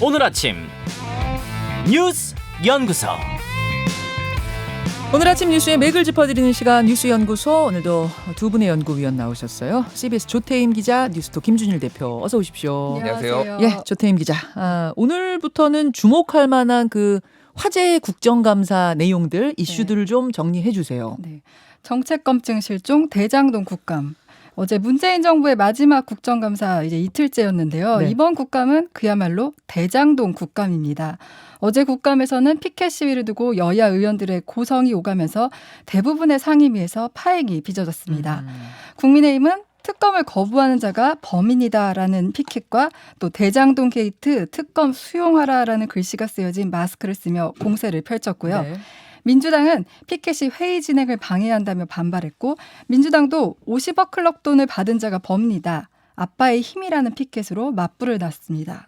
오늘 아침 뉴스 연구소. 오늘 아침 뉴스의 맥을 짚어드리는 시간 뉴스연구소. 오늘도 두 분의 연구위원 나오셨어요. CBS 조태임 기자, 뉴스톱 김준일 대표, 어서 오십시오. 안녕하세요. 예, 조태임 기자. 오늘부터는 주목할 만한 그 화제의 국정감사 내용들, 이슈들을 좀 정리해 주세요. 네. 정책검증 실종 대장동 국감. 어제 문재인 정부의 마지막 국정감사 이제 이틀째였는데요. 네. 이번 국감은 그야말로 대장동 국감입니다. 어제 국감에서는 피켓 시위를 두고 여야 의원들의 고성이 오가면서 대부분의 상임위에서 파행이 빚어졌습니다. 국민의힘은 특검을 거부하는 자가 범인이다라는 피켓과 또 대장동 게이트 특검 수용하라라는 글씨가 쓰여진 마스크를 쓰며 공세를 펼쳤고요. 네. 민주당은 피켓이 회의 진행을 방해한다며 반발했고, 민주당도 50억 클럽 돈을 받은 자가 범인이다, 아빠의 힘이라는 피켓으로 맞불을 났습니다.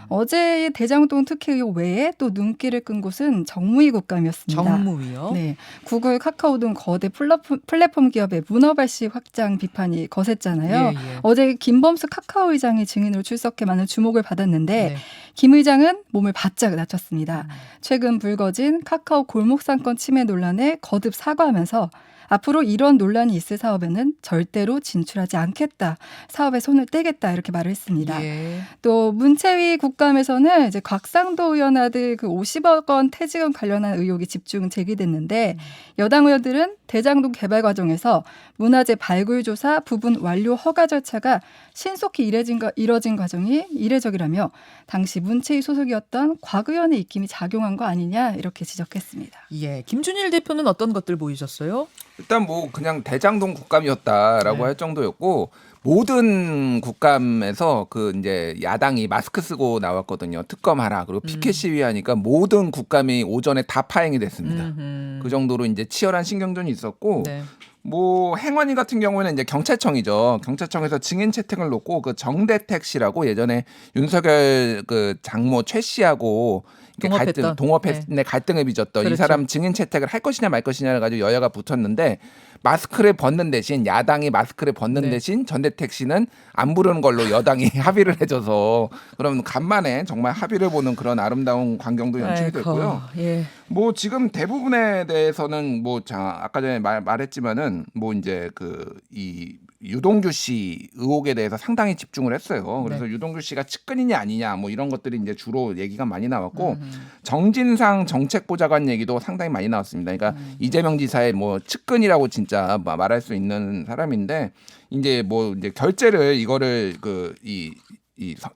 어제의 대장동 특혜 의혹 외에 또 눈길을 끈 곳은 정무위 국감이었습니다. 정무위요? 네, 구글, 카카오 등 거대 플랫폼 기업의 문어 발시 확장 비판이 거셌잖아요. 예. 어제 김범수 카카오 의장이 증인으로 출석해 많은 주목을 받았는데 네. 김 의장은 몸을 바짝 낮췄습니다. 최근 불거진 카카오 골목상권 침해 논란에 거듭 사과하면서 앞으로 이런 논란이 있을 사업에는 절대로 진출하지 않겠다, 사업에 손을 떼겠다, 이렇게 말을 했습니다. 예. 또 문체위 국감에서는 이제 곽상도 의원 아들 그 50억 원 퇴직금 관련한 의혹이 집중 제기됐는데 여당 의원들은 대장동 개발 과정에서 문화재 발굴 조사 부분 완료 허가 절차가 신속히 이뤄진 과정이 이례적이라며 당시 문체위 소속이었던 곽 의원의 입김이 작용한 거 아니냐, 이렇게 지적했습니다. 예. 김준일 대표는 어떤 것들 보이셨어요? 일단 뭐 그냥 대장동 국감이었다라고 네. 할 정도였고, 모든 국감에서 그 이제 야당이 마스크 쓰고 나왔거든요. 특검하라. 그리고 피켓 시위하니까 모든 국감이 오전에 다 파행이 됐습니다. 그 정도로 이제 치열한 신경전이 있었고, 네. 뭐 행안위 같은 경우에는 이제 경찰청이죠. 경찰청에서 증인 채택을 놓고 그 정대택 씨라고 예전에 윤석열 그 장모 최 씨하고 동업했던. 동업했네, 갈등을 빚었던 그렇죠. 이 사람 증인 채택을 할 것이냐 말 것이냐를 가지고 여야가 붙었는데, 마스크를 벗는 대신, 야당이 마스크를 벗는 네. 대신 전대택 씨는 안 부르는 걸로 여당이 합의를 해줘서, 그럼 간만에 정말 합의를 보는 그런 아름다운 광경도 연출이 됐고요. 예. 뭐 지금 대부분에 대해서는 뭐 아까 전에 말했지만은 뭐 이제 그 이 유동규 씨 의혹에 대해서 상당히 집중을 했어요. 그래서 유동규 씨가 측근이냐 아니냐 뭐 이런 것들이 이제 주로 얘기가 많이 나왔고, 정진상 정책보좌관 얘기도 상당히 많이 나왔습니다. 그러니까 이재명 지사의 뭐 측근이라고 진짜 말할 수 있는 사람인데, 이제 뭐 이제 결재를 이거를 이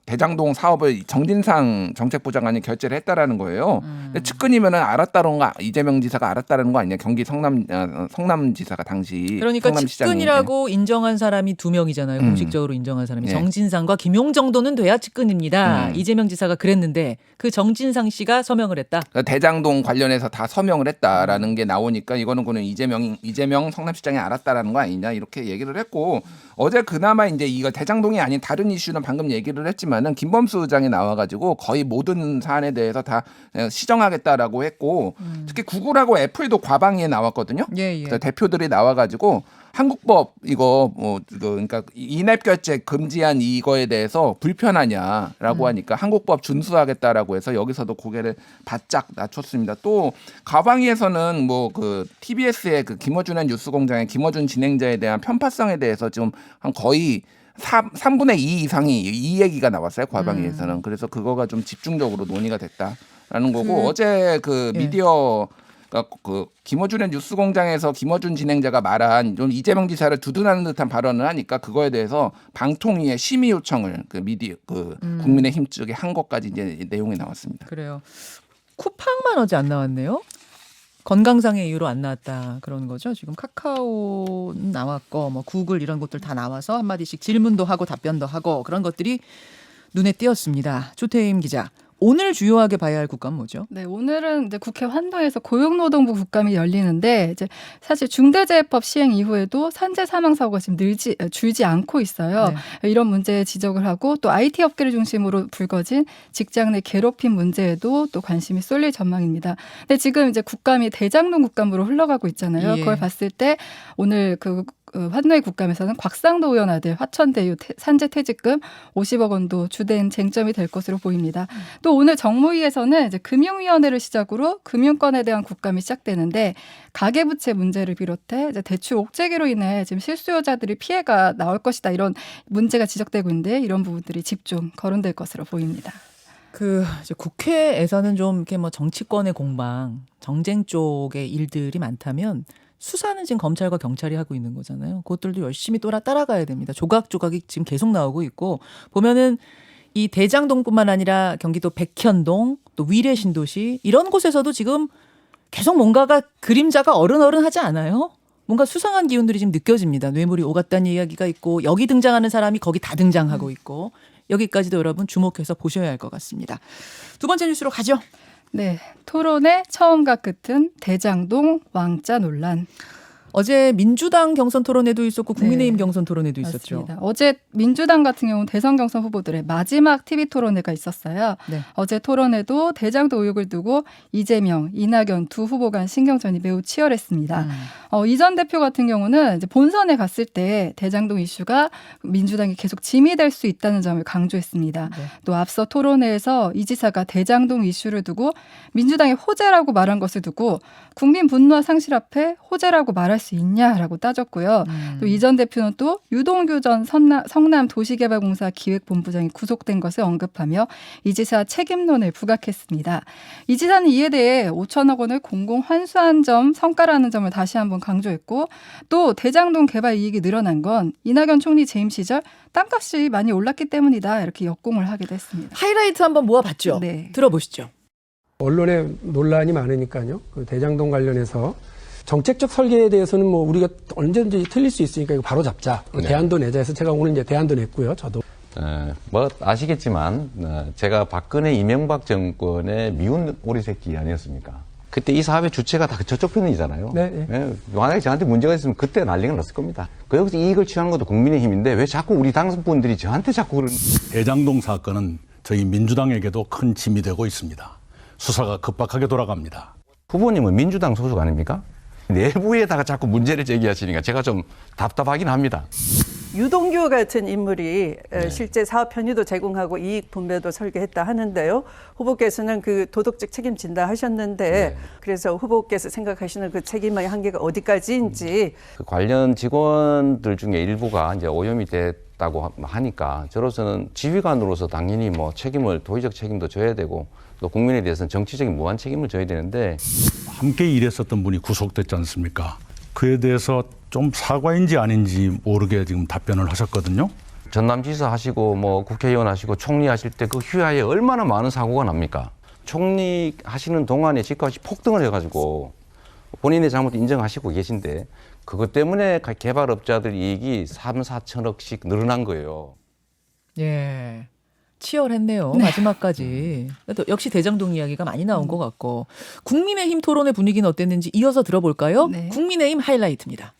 대장동 사업을 정진상 정책부장관이 결재를 했다라는 거예요. 근데 측근이면은 알았다는 거, 이재명 지사가 알았다는 거 아니냐? 경기 성남지사가 당시 그러니까 성남시장이. 측근이라고 인정한 사람이 두 명이잖아요. 공식적으로 인정한 사람이. 네. 정진상과 김용 정도는 돼야 측근입니다. 이재명 지사가 그랬는데 그 정진상 씨가 서명을 했다. 그러니까 대장동 관련해서 다 서명을 했다라는 게 나오니까 이거는 그는 이재명 성남시장이 알았다라는 거 아니냐, 이렇게 얘기를 했고, 어제 그나마 이제 이거 대장동이 아닌 다른 이슈는 방금 얘기를 했지만은 김범수 의장이 나와가지고 거의 모든 사안에 대해서 다 시정하겠다라고 했고, 특히 구글하고 애플도 과방위에 나왔거든요. 예. 그래서 대표들이 나와가지고 한국법 이거 그러니까 인앱 결제 금지한 이거에 대해서 불편하냐라고 하니까 한국법 준수하겠다라고 해서 여기서도 고개를 바짝 낮췄습니다. 또 과방위에서는 뭐 그 TBS의 그 김어준의 뉴스공장의 김어준 진행자에 대한 편파성에 대해서 지금 한 거의 3분의 2 이상이 이 얘기가 나왔어요, 과방위에서는. 그래서 그거가 좀 집중적으로 논의가 됐다라는 거고, 어제 그 미디어 그 김어준의 뉴스공장에서 김어준 진행자가 말한 좀 이재명 지사를 두둔하는 듯한 발언을 하니까 그거에 대해서 방통위에 심의 요청을 그 국민의힘 측에 한 것까지 이제 내용이 나왔습니다. 그래요. 쿠팡만 어제 안 나왔네요. 건강상의 이유로 안 나왔다, 그런 거죠. 지금 카카오는 나왔고 뭐 구글 이런 것들 다 나와서 한마디씩 질문도 하고 답변도 하고 그런 것들이 눈에 띄었습니다. 조태임 기자, 오늘 주요하게 봐야 할 국감 뭐죠? 네, 오늘은 이제 국회 환동에서 고용노동부 국감이 열리는데, 이제 사실 중대재해법 시행 이후에도 산재 사망 사고가 지금 줄지 않고 있어요. 네. 이런 문제에 지적을 하고, 또 IT 업계를 중심으로 불거진 직장 내 괴롭힘 문제에도 또 관심이 쏠릴 전망입니다. 근데 지금 이제 국감이 대장동 국감으로 흘러가고 있잖아요. 예. 그걸 봤을 때 오늘 그 환노위 국감에서는 곽상도 의원 아들 화천대유 산재 퇴직금 50억 원도 주된 쟁점이 될 것으로 보입니다. 또 오늘 정무위에서는 이제 금융위원회를 시작으로 금융권에 대한 국감이 시작되는데 가계부채 문제를 비롯해 이제 대출 옥죄기로 인해 지금 실수요자들이 피해가 나올 것이다 이런 문제가 지적되고 있는데 이런 부분들이 집중 거론될 것으로 보입니다. 이제 국회에서는 좀 이렇게 뭐 정치권의 공방, 정쟁 쪽의 일들이 많다면 수사는 지금 검찰과 경찰이 하고 있는 거잖아요. 그것들도 열심히 따라가야 됩니다. 조각조각이 지금 계속 나오고 있고 보면은 이 대장동뿐만 아니라 경기도 백현동 또 위례 신도시 이런 곳에서도 지금 계속 뭔가가 그림자가 어른어른하지 않아요? 뭔가 수상한 기운들이 지금 느껴집니다. 뇌물이 오갔다는 이야기가 있고 여기 등장하는 사람이 거기 다 등장하고 있고 여기까지도 여러분 주목해서 보셔야 할 것 같습니다. 두 번째 뉴스로 가죠. 네, 토론의 처음과 끝은 대장동 왕자 논란. 어제 민주당 경선 토론회도 있었고 국민의힘 네. 경선 토론회도 있었죠. 맞습니다. 어제 민주당 같은 경우는 대선 경선 후보들의 마지막 TV 토론회가 있었어요. 네. 어제 토론회도 대장동 의혹을 두고 이재명, 이낙연 두 후보 간 신경전이 매우 치열했습니다. 이 전 대표 같은 경우는 이제 본선에 갔을 때 대장동 이슈가 민주당이 계속 짐이 될 수 있다는 점을 강조했습니다. 네. 또 앞서 토론회에서 이 지사가 대장동 이슈를 두고 민주당의 호재라고 말한 것을 두고 국민 분노와 상실 앞에 호재라고 말할 수 있냐라고 따졌고요. 또 이 전 대표는 또 유동규 전 성남 도시개발공사 기획본부장이 구속된 것을 언급하며 이 지사 책임론을 부각했습니다. 이 지사는 이에 대해 5천억 원을 공공 환수한 점 성과라는 점을 다시 한번 강조했고 또 대장동 개발 이익이 늘어난 건 이낙연 총리 재임 시절 땅값이 많이 올랐기 때문이다 이렇게 역공을 하기도 했습니다. 하이라이트 한번 모아봤죠. 네. 들어보시죠. 언론에 논란이 많으니까요. 그 대장동 관련해서 정책적 설계에 대해서는 뭐 우리가 언제든지 틀릴 수 있으니까 이거 바로 잡자. 네. 대안도 내자 해서 제가 오늘 이제 대안도 냈고요. 저도. 뭐 아시겠지만 제가 박근혜 이명박 정권의 미운 오리새끼 아니었습니까? 그때 이 사업의 주체가 다 저쪽 편이잖아요. 네, 네. 만약에 저한테 문제가 있으면 그때 난리가 났을 겁니다. 여기서 이익을 취하는 것도 국민의힘인데 왜 자꾸 우리 당선분들이 저한테 자꾸 그런 대장동 사건은 저희 민주당에게도 큰 짐이 되고 있습니다. 수사가 급박하게 돌아갑니다. 후보님은 민주당 소속 아닙니까? 내부에다가 자꾸 문제를 제기하시니까 제가 좀 답답하긴 합니다. 유동규 같은 인물이 실제 사업 편의도 제공하고 이익 분배도 설계했다 하는데요. 후보께서는 그 도덕적 책임진다 하셨는데 그래서 후보께서 생각하시는 그 책임의 한계가 어디까지인지 그 관련 직원들 중에 일부가 이제 오염이 됐다고 하니까 저로서는 지휘관으로서 당연히 뭐 도의적 책임도 져야 되고 또 국민에 대해서는 정치적인 무한 책임을 져야 되는데 함께 일했었던 분이 구속됐지 않습니까? 그에 대해서 좀 사과인지 아닌지 모르게 지금 답변을 하셨거든요. 전남지사 하시고 뭐 국회의원 하시고 총리 하실 때 그 휘하에 얼마나 많은 사고가 납니까? 총리 하시는 동안에 집값이 폭등을 해가지고 본인의 잘못 인정하시고 계신데 그것 때문에 개발업자들 이익이 3, 4천억씩 늘어난 거예요. 예. 치열했네요. 마지막까지. 또 역시 대장동 이야기가 많이 나온 것 같고 국민의힘 토론의 분위기는 어땠는지 이어서 들어볼까요? 네. 국민의힘 하이라이트입니다.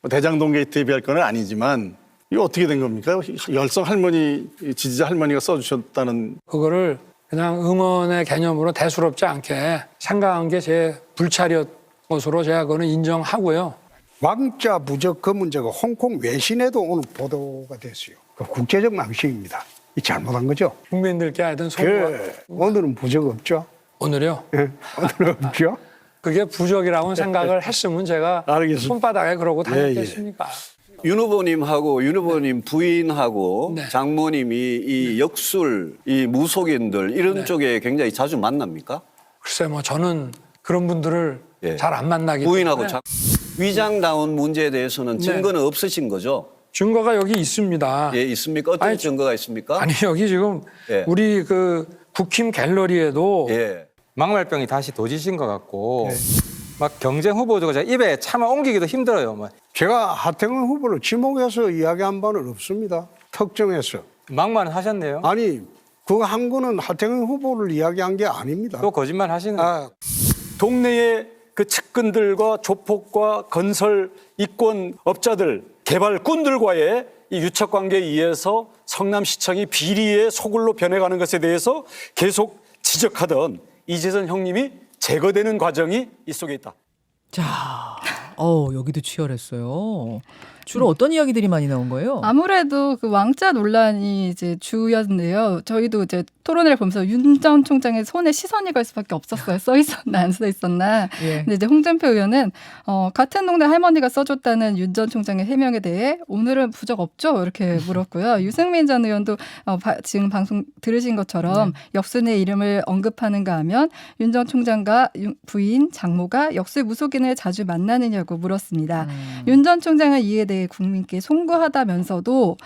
대장동 게이트에 비할 건 아니지만 이거 어떻게 된 겁니까? 열성 할머니 지지자 할머니가 써주셨다는 그거를 그냥 응원의 개념으로 대수롭지 않게 생각한 게 제 불찰이었 것으로 제가 그거는 인정하고요. 왕자 부적 그 문제가 홍콩 외신에도 오늘 보도가 됐어요. 그 국제적 망신입니다. 이 잘못한 거죠. 국민들께 하여튼 송구가 오늘은 부적 없죠. 오늘요? 예, 오늘은 없죠. 그게 부적이라고 생각을 했으면 제가 알겠습니다. 손바닥에 그러고 다녔겠습니까? 윤 후보님하고 윤 후보님 부인하고 네. 장모님이 이 역술, 이 무속인들 이런 쪽에 굉장히 자주 만납니까? 글쎄 뭐 저는 그런 분들을 예. 잘 안 만나기 부인하고 때문에 위장다운 문제에 대해서는 증거는 없으신 거죠? 증거가 여기 있습니다. 예, 있습니까? 어떤 아니, 증거가 있습니까? 아니 여기 지금 예. 우리 그 국힘 갤러리에도 예. 막말병이 다시 도지신 것 같고 막 경쟁 후보들과 제가 입에 차마 옮기기도 힘들어요. 막. 제가 하태경 후보를 지목해서 이야기한 바는 없습니다. 특정해서. 막말은 하셨네요. 아니 그거 한 거는 하태경 후보를 이야기한 게 아닙니다. 또 거짓말 하시는 거예요. 동네의 그 측근들과 조폭과 건설 이권 업자들 개발꾼들과의 이 유착 관계에 의해서 성남시청이 비리의 소굴로 변해가는 것에 대해서 계속 지적하던 이재선 형님이 제거되는 과정이 이 속에 있다. 자, 여기도 치열했어요. 주로 어떤 이야기들이 많이 나온 거예요? 아무래도 그 왕자 논란이 이제 주였는데요. 저희도 이제 토론회를 보면서 윤 전 총장의 손에 시선이 갈 수밖에 없었어요. 써 있었나 안 써 있었나. 예. 근데 이제 홍준표 의원은 같은 동네 할머니가 써줬다는 윤 전 총장의 해명에 대해 오늘은 부적 없죠? 이렇게 물었고요. 유승민 전 의원도 지금 방송 들으신 것처럼 역순의 이름을 언급하는가 하면 윤 전 총장과 부인 장모가 역순 무속인을 자주 만나느냐고 물었습니다. 윤 전 총장은 이에 대해 국민께 송구하다면서도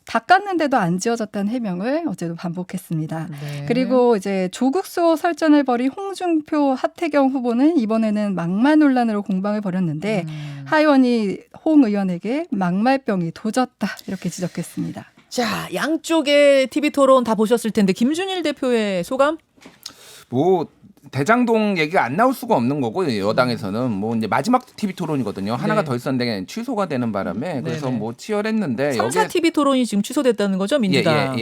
닦았는데도 안 지워졌다는 해명을 어제도 반복했습니다. 네. 그리고 이제 조국수호 설전을 벌인 홍준표, 하태경 후보는 이번에는 막말 논란으로 공방을 벌였는데 하의원이 홍 의원에게 막말병이 도졌다 이렇게 지적했습니다. 자, 양쪽의 TV 토론 다 보셨을 텐데 김준일 대표의 소감? 뭐 대장동 얘기가 안 나올 수가 없는 거고 여당에서는 뭐 이제 마지막 TV 토론이거든요. 하나가 네. 더 있었는데 취소가 되는 바람에 그래서 네네. 뭐 치열했는데 3사 TV 토론이 지금 취소됐다는 거죠, 민주당?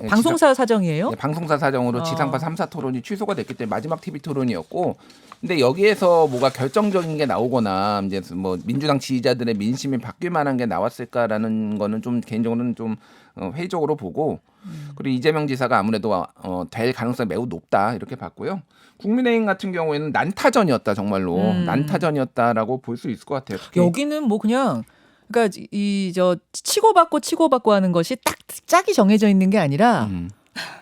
방송사 사정이에요? 네, 방송사 사정으로 지상파 3사 토론이 취소가 됐기 때문에 마지막 TV 토론이었고, 근데 여기에서 뭐가 결정적인 게 나오거나 이제 뭐 민주당 지지자들의 민심이 바뀔 만한 게 나왔을까라는 거는 좀 개인적으로는 좀 회의적으로 보고, 그리고 이재명 지사가 아무래도 될 가능성이 매우 높다 이렇게 봤고요. 국민의힘 같은 경우에는 난타전이었다, 정말로 난타전이었다라고 볼 수 있을 것 같아요. 여기는 뭐 그냥 그러니까 치고받고 하는 것이 딱 짝이 정해져 있는 게 아니라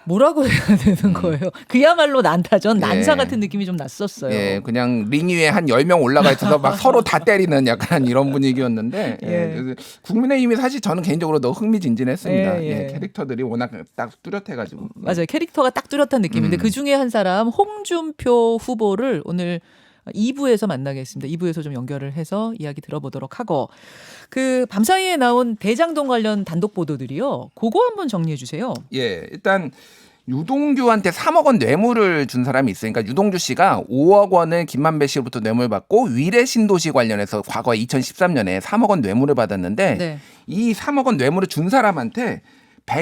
뭐라고 해야 되는 거예요. 그야말로 난타전, 난사 예. 같은 느낌이 좀 났었어요. 예, 그냥 링 위에 한 10명 올라가 있어서 막 서로 다 때리는 약간 이런 분위기였는데 예. 국민의힘이 사실 저는 개인적으로 더 흥미진진했습니다. 예, 캐릭터들이 워낙 딱 뚜렷해가지고. 맞아요. 캐릭터가 딱 뚜렷한 느낌인데 그중에 한 사람 홍준표 후보를 오늘 2부에서 만나겠습니다. 2부에서 좀 연결을 해서 이야기 들어보도록 하고, 그 밤사이에 나온 대장동 관련 단독 보도들이요. 그거 한번 정리해 주세요. 예, 일단 유동규한테 3억 원 뇌물을 준 사람이 있으니까 유동규 씨가 5억 원을 김만배 씨로부터 뇌물을 받고 위례 신도시 관련해서 과거에 2013년에 3억 원 뇌물을 받았는데 네. 이 3억 원 뇌물을 준 사람한테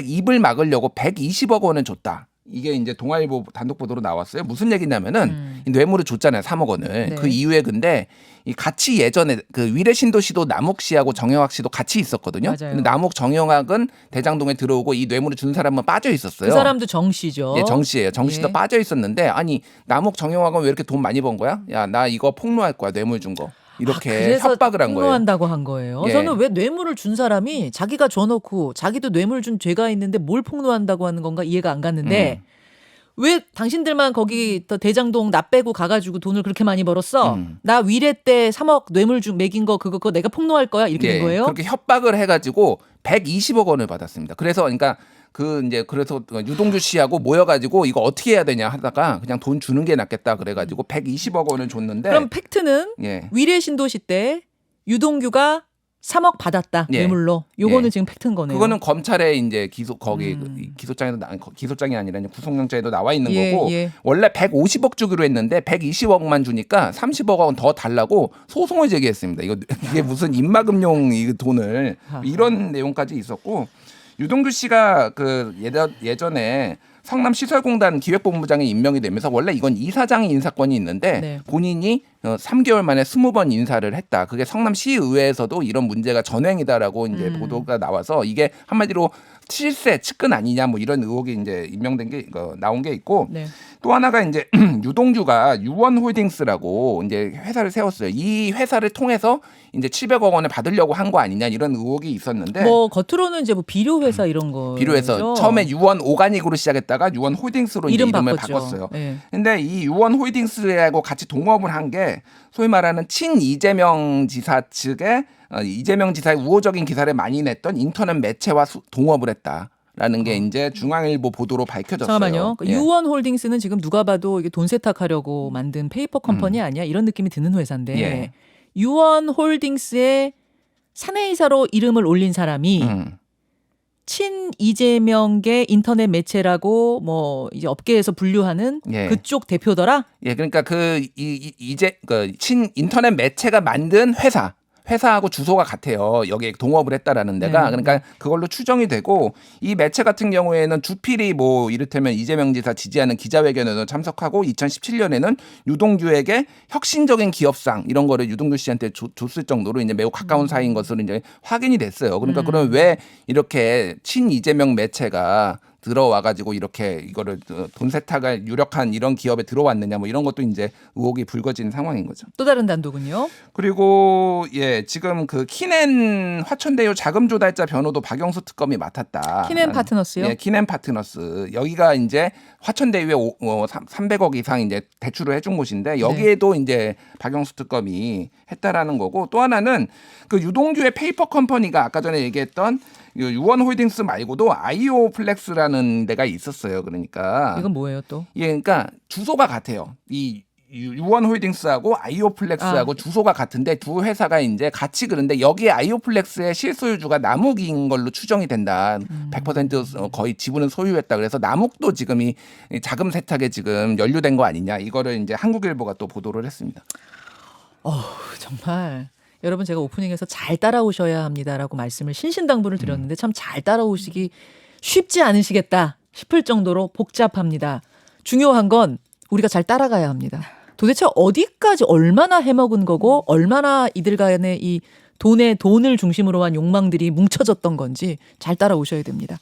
입을 막으려고 120억 원을 줬다. 이게 이제 동아일보 단독 보도로 나왔어요. 무슨 얘기냐면은 이 뇌물을 줬잖아요, 3억 원을. 네. 그 이후에 근데 이 같이 예전에 그 위례 신도 씨도 남욱 씨하고 정영학 씨도 같이 있었거든요. 맞아요. 근데 남욱 정영학은 대장동에 들어오고 이 뇌물을 준 사람은 빠져 있었어요. 그 사람도 정 씨죠. 예, 정 씨예요. 정 씨도 예. 빠져 있었는데 아니 남욱 정영학은 왜 이렇게 돈 많이 번 거야? 야, 나 이거 폭로할 거야, 뇌물 준 거. 이렇게 그래서 협박을 한 거예요. 폭로한다고 한 거예요. 예. 저는 왜 뇌물을 준 사람이 자기가 줘놓고 자기도 뇌물 준 죄가 있는데 뭘 폭로한다고 하는 건가 이해가 안 갔는데 왜 당신들만 거기 더 대장동 나 빼고 가가지고 돈을 그렇게 많이 벌었어? 나 위례 때 3억 뇌물 매긴 거 그거 내가 폭로할 거야 이렇게 된 거예요? 그렇게 협박을 해가지고 120억 원을 받았습니다. 그래서 그러니까 그래서 유동규 씨하고 모여가지고 이거 어떻게 해야 되냐 하다가 그냥 돈 주는 게 낫겠다 그래가지고 120억 원을 줬는데. 그럼 팩트는 예. 위례 신도시 때 유동규가 3억 받았다 예. 뇌물로. 요거는 예. 지금 팩트인 거네요. 그거는 검찰에 이제 기소장이 아니라 구속영장에도 나와 있는 거고 원래 150억 주기로 했는데 120억만 주니까 30억 원 더 달라고 소송을 제기했습니다. 이게 무슨 입막음용 이 돈을 이런 내용까지 있었고 유동규 씨가 그 예전에 성남시설공단 기획본부장에 임명이 되면서 원래 이건 이사장의 인사권이 있는데 본인이 3개월 만에 20번 인사를 했다. 그게 성남시의회에서도 이런 문제가 전횡이다라고 이제 보도가 나와서 이게 한마디로 실세 측근 아니냐 뭐 이런 의혹이 이제 임명된 게 나온 게 있고 또 하나가 이제 유동규가 유원홀딩스라고 이제 회사를 세웠어요. 이 회사를 통해서 이제 700억 원을 받으려고 한 거 아니냐 이런 의혹이 있었는데 뭐 겉으로는 이제 뭐 비료 회사 이런 거 비료에서 처음에 유원 오가닉으로 시작했다가 유원 홀딩스로 이름을 바꿨어요. 근데 이 유원 홀딩스하고 같이 동업을 한 게 소위 말하는 친 이재명 지사 측에 이재명 지사의 우호적인 기사를 많이 냈던 인터넷 매체와 동업을 했다라는 게 이제 중앙일보 보도로 밝혀졌어요. 잠깐만요. 예. 유원홀딩스는 지금 누가 봐도 이게 돈 세탁하려고 만든 페이퍼 컴퍼니 아니야? 이런 느낌이 드는 회사인데 예. 유원홀딩스의 사내이사로 이름을 올린 사람이 친 이재명계 인터넷 매체라고 뭐 이제 업계에서 분류하는 그쪽 대표더라. 예, 그러니까 이제 친 인터넷 매체가 만든 회사하고 주소가 같아요. 여기에 동업을 했다라는 데가. 네. 그러니까 그걸로 추정이 되고 이 매체 같은 경우에는 주필이 뭐 이를테면 이재명 지사 지지하는 기자회견에도 참석하고 2017년에는 유동규에게 혁신적인 기업상 이런 거를 유동규 씨한테 줬을 정도로 이제 매우 가까운 사이인 것으로 이제 확인이 됐어요. 그러니까 그럼 왜 이렇게 친 이재명 매체가 들어와가지고 이렇게 이거를 돈 세탁을 유력한 이런 기업에 들어왔느냐 뭐 이런 것도 이제 의혹이 불거진 상황인 거죠. 또 다른 단독은요? 그리고 예 지금 그 키넨 화천대유 자금 조달자 변호도 박영수 특검이 맡았다. 키넨 파트너스요? 예, 키넨 파트너스 여기가 이제 화천대유에 300억 이상 이제 대출을 해준 곳인데 여기에도 이제 박영수 특검이 했다라는 거고 또 하나는 그 유동규의 페이퍼 컴퍼니가 아까 전에 얘기했던 유원홀딩스 말고도 아이오 플렉스라는 데가 있었어요. 그러니까 이건 뭐예요 또? 예, 그러니까 주소가 같아요. 이 유원홀딩스하고 아이오플렉스하고 주소가 같은데 두 회사가 이제 같이 그런데 여기에 아이오플렉스의 실소유주가 남욱인 걸로 추정이 된다. 100% 거의 지분은 소유했다. 그래서 남욱도 지금 이 자금 세탁에 지금 연루된 거 아니냐. 이거를 이제 한국일보가 또 보도를 했습니다. 정말 여러분 제가 오프닝에서 잘 따라오셔야 합니다라고 말씀을 신신당부를 드렸는데 참 잘 따라오시기 쉽지 않으시겠다 싶을 정도로 복잡합니다. 중요한 건 우리가 잘 따라가야 합니다. 도대체 어디까지 얼마나 해먹은 거고 얼마나 이들 간의 이 돈을 중심으로 한 욕망들이 뭉쳐졌던 건지 잘 따라오셔야 됩니다.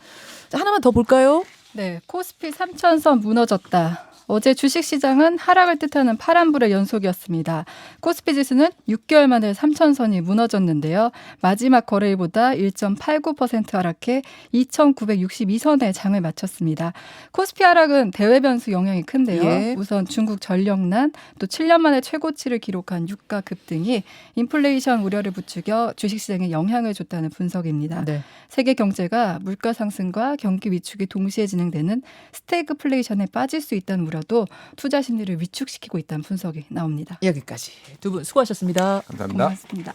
자, 하나만 더 볼까요? 네, 코스피 3,000선 무너졌다. 어제 주식시장은 하락을 뜻하는 파란불의 연속이었습니다. 코스피 지수는 6개월 만에 3,000선이 무너졌는데요. 마지막 거래일보다 1.89% 하락해 2,962선에 장을 마쳤습니다. 코스피 하락은 대외 변수 영향이 큰데요. 예. 우선 중국 전력난, 또 7년 만에 최고치를 기록한 유가 급등이 인플레이션 우려를 부추겨 주식시장에 영향을 줬다는 분석입니다. 네. 세계 경제가 물가 상승과 경기 위축이 동시에 진행되는 스태그플레이션에 빠질 수 있다는 우려도 투자 심리를 위축시키고 있다는 분석이 나옵니다. 여기까지 두 분 수고하셨습니다. 감사합니다. 고맙습니다.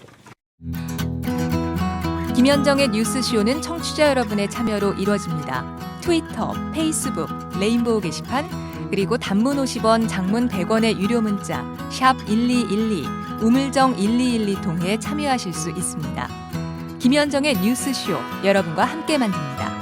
김현정의 뉴스쇼는 청취자 여러분의 참여로 이루어집니다. 트위터, 페이스북, 레인보우 게시판, 그리고 단문 50원, 장문 100원의 유료 문자 샵 1212, 우물정 1212 통해 참여하실 수 있습니다. 김현정의 뉴스쇼, 여러분과 함께 만듭니다.